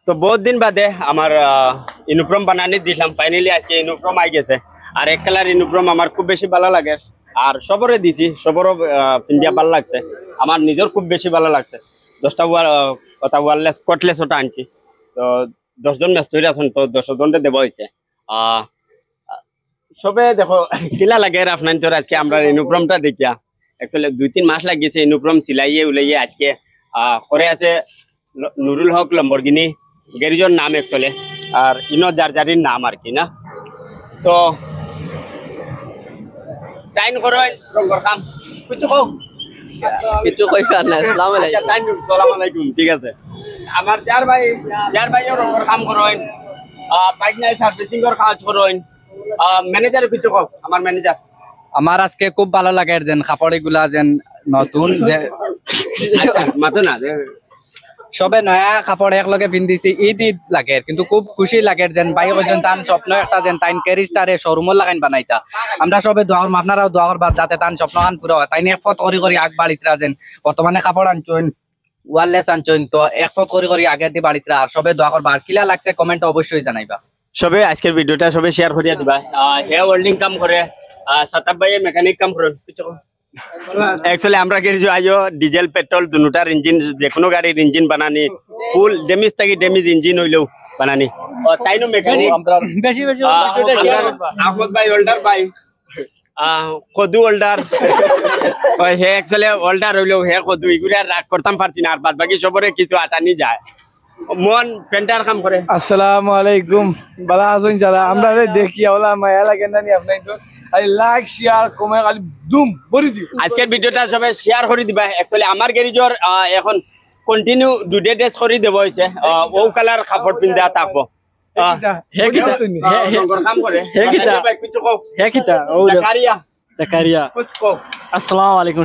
তো বহুত দিন বাদে আমার ইউনিফর্ম বানানি দিলাম, ফাইনালি আজকে ইউনিফর্ম আই গেছে। আর এক কালার ইউনিফর্ম আমার খুব বেশি ভালো লাগে, আর সবরে দিছি, সবরও পিন্দিয়া ভালো লাগছে। আমার নিজের খুব বেশি ভালো লাগছে। 10টা কথা ওয়ারলেস কটলেস ওটা আনছি। তো 10জন মেস্তরি আছেন, তো 10জনটা দেওয়া হয়েছে। সবে দেখো কিলা লাগে আপনার তোর আজকে আমরা ইউনিফর্মটা দেখিয়া অ্যাকচুয়ালি 2-3 মাস লাগিয়েছে ইউনিফর্ম সিলাইয়ে উলাইয়ে আজকে করে আছে নুরুল হক লম্বরগিনি গ্যারেজের নাম অ্যাকচুয়ালি, আর ইনো জারজারির নাম আর কি না। তো টাইম করো রঙর কাম কিছু কও। কিছু কইবার না। আসসালামু আচ্ছা, আলাইকুম। টাইম সালাম আলাইকুম, ঠিক আছে। আমার যার ভাই রঙর কাম করেন, বাইক নাই সার্ভিসিং এর কাজ করেন। ম্যানেজার কিছু কও, আমার ম্যানেজার। আমার আজকে খুব ভালো লাগে যেন কাপড় গুলা যেন নতুন যে মাতো না সবে নয়া কাপড় একলগে পিন্ধিছি, ঈদ ঈদ লাগে কিন্তু খুব খুশি লাগে যেন ভাই কইছেন তান স্বপ্ন একটা যেন তাইন ক্যারিস্টারে শোরুমর লাগাইন বানাইতা। আমরা সবে দোয়া করব, আপনারাও দোয়া করবা যাতে তান স্বপ্ন খান পুরো হয়। তাইন এক ফত করি আগ বাড়িতরা যেন বর্তমানে কাপড় আনছেন ওয়ারলেস আনছেন, তো এক ফত করি আগে দি বাড়িতরা। আর সবে দোয়া করবা, আর কিলা লাগছে কমেন্ট অবশ্যই জানাইবা। সবে আজকের ভিডিওটা সবে শেয়ার করিয়া দিবা। হেয়ার ওয়েল্ডিং কাম করে সাতাব ভাই মেকানিক কাম করেন কিছু অ্যাকচুয়ালি আমরা কিছু আইও ডিজেল পেট্রোল দুটার ইঞ্জিন, যে কোনো গাড়ির ইঞ্জিন বানানি ফুল ড্যামেজ থাকি ড্যামেজ ইঞ্জিন হইলেও বানানি। তাইনো মেকানিক বেশি বেশি আহমদ ভাই ওল্ডার ভাই কদু ওল্ডার হে অ্যাকচুয়ালি ওল্ডার হইলেও হে কদু এগুলো রাগ করতাম পারছি না, আর বাদ বাকি সবরে কিছু আটানি যায়। মন পেন্টার কাম করে। আসসালামু আলাইকুম, বালা আছেন যারা আমরা দেখি ওলা মায়া লাগে না নি আপনি তো আই লাইক শেয়ার কমেন্ট খালি দুম ভরি দিও। আজকের ভিডিওটা সবাই শেয়ার করে দিবা। অ্যাকচুয়ালি আমার গ্যারেজর এখন কন্টিনিউ 2 ডেজ করে দেব হইছে, ও কালার কাপড় পিন্দা থাকবো। কাম করে জাকারিয়া। আসসালামু আলাইকুম।